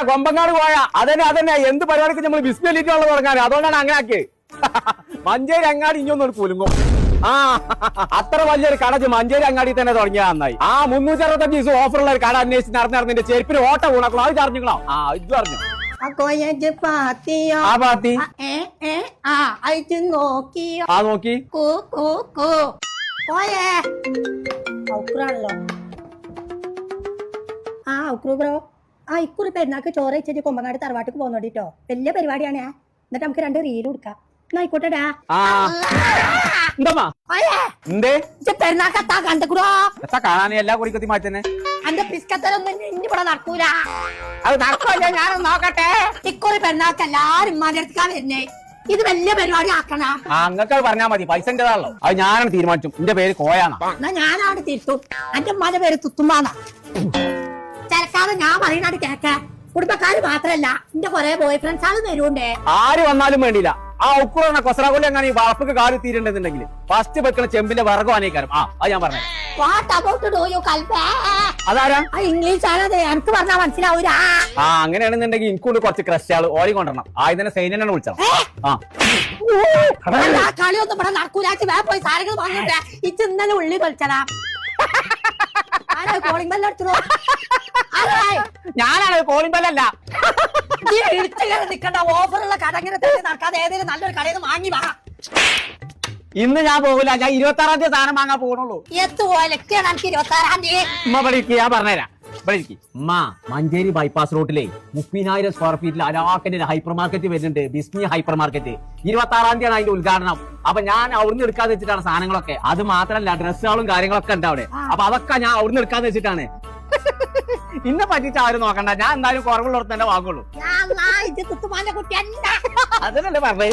കൊമ്പങ്ങാട് പോയ അതന്നെ എന്ത് പരിപാടിക്ക് നമ്മൾ ബിസ്മില്ലിട്ടുള്ള തുടങ്ങാൻ അതുകൊണ്ടാണ് അങ്ങനെ ആക്കിയത്. മഞ്ചേരി അങ്ങാടി ഇഞ്ഞൊന്നും കുലുങ്ങും. ആ അത്ര വലിയൊരു കട മഞ്ചേരി അങ്ങാടി തന്നെ തുടങ്ങിയ നന്നായി. ആ 365 ദിവസം ഓഫറുള്ള ഒരു കട അന്വേഷിച്ച് നടന്നിന്റെ ചെരുപ്പിന് ഓട്ട വീണക്കളോ അത് ചറിഞ്ഞിങ്ങളോ? ആ ഇത് പറഞ്ഞു പാത്തിയോ? ആ പാത്തി നോക്കിയോ? ആ നോക്കി. ഔക്രാണല്ലോ. ആ ഔക്രു ബ്രോ, ആ ഇക്കുറി പെരുന്നാക്ക് ചോറ് വെച്ചിട്ട് കൊമ്പങ്ങാട് തറവാട്ടിക്ക് പോന്നോണ്ടിട്ടോ. വലിയ പരിപാടിയാണ്. എന്നിട്ട് നമുക്ക് 2 റീൽ കൊടുക്കാം. ആയിക്കോട്ടെടാ. എന്തേ പെരുന്നാക്കത്താ കണ്ടോ? കാണാൻ എല്ലാ കുറിക്കത്തി മാറ്റന്നെ എന്റെ പിസ്കത്തരൊന്നും ഇവിടെ നടക്കൂല. അത് നടക്കില്ല. ഞാനൊന്ന് നോക്കട്ടെ. ഇക്കുറി പെരുന്നാക്ക് എല്ലാരും ഉമ്മാന്റെ അടുത്തേക്കാ വരുന്നേ. ഇത് വലിയ പരിപാടി ആക്കണ. അങ്ങക്ക് പറഞ്ഞാ മതി, പൈസന്റേതാണല്ലോ. അത് ഞാനാണ് തീരുമാനിച്ചു. എന്റെ പേര് കോയാന്നാ. എന്നാ ഞാനവിടെ തിരുത്തും. എന്റെ ഉമ്മാന്റെ പേര് തുത്തുമ്മാന്നാ. ചിലക്കാതെ ഞാൻ പറയുന്നത് കേക്ക. കുടുംബക്കാര് മാത്രല്ല, എന്റെ കൊറേ ബോയ് ഫ്രണ്ട്സ് ആണ് വരുണ്ടേ. ആര് വന്നാലും വേണ്ടില്ല. ആ ഉക്കുറ കൊസറാകൊല്ലി അങ്ങനെ ഈ വളപ്പൊക്കെ കാല് തീരുണ്ടെന്നുണ്ടെങ്കിൽ ഫസ്റ്റ് വെക്കണ ചെമ്പിന്റെ വിറകു അനേക്കാരം. അത് ഞാൻ പറഞ്ഞു. അതാരാ? ഇംഗ്ലീഷ് ആണത്. എനിക്ക് പറഞ്ഞാ മനസ്സിലാവൂല. ആ അങ്ങനെയാണെന്നുണ്ടെങ്കിൽ എനിക്കൊണ്ട് കുറച്ച് ക്രസ്റ്റാള് ഓടി കൊണ്ടുവരണം. ഇതിനെ സൈന്യനെ വിളിച്ചോ. കളിയൊന്നും ഇവിടെ നടക്കൂല. പോയി സാധനങ്ങൾ വാങ്ങിട്ടെ. ഇച്ച് ഇന്നലെ ഉള്ളി കളിച്ചടാ. കോളിംഗ് ബെല്ലടിച്ചോ? ഞാനാണ് കോളിംഗ് ബെല്ലല്ല. നിക്കണ്ട. ഓഫറുള്ള കട ഇങ്ങനെ തന്നെ നടക്കാതെ ഏതെങ്കിലും നല്ലൊരു കടയിൽ നിന്ന് വാങ്ങി വാ. ഇന്ന് ഞാൻ പോകില്ല. ഞാൻ 26-ാം തീയതി സാധനം വാങ്ങാൻ പോകണുള്ളൂ. എത്തുപോലൊക്കെയാണ് എനിക്ക് 26-ാം തീയതി. ഉമ്മ പഠിക്ക്, ഞാൻ പറഞ്ഞുതരാം. ഉമ്മ മഞ്ചേരി ബൈപ്പാസ് റോഡിലെ 30,000 സ്ക്വയർ ഫീറ്റിൽ അലാക്കിന്റെ ഹൈപ്പർ മാർക്കറ്റ് വരുന്നുണ്ട്. ബിസ്മി ഹൈപ്പർ മാർക്കറ്റ് 26-ാം തീയതിയാണ് അതിന്റെ ഉദ്ഘാടനം. അപ്പൊ ഞാൻ അവിടുന്ന് എടുക്കാതെ വെച്ചിട്ടാണ് സാധനങ്ങളൊക്കെ. അത് മാത്രല്ല ഡ്രസ്സുകളും കാര്യങ്ങളൊക്കെ ഉണ്ട് അവിടെ. അപ്പൊ അതൊക്കെ ഞാൻ അവിടുന്ന് എടുക്കാതെ വെച്ചിട്ടാണ്. ഇന്നെ പറ്റിച്ച് ആരും നോക്കണ്ട. ഞാൻ എന്തായാലും കുറവുള്ളവർക്ക് തന്നെ വാങ്ങുള്ളൂ. കുട്ടി അതിനല്ലേ പറഞ്ഞേ.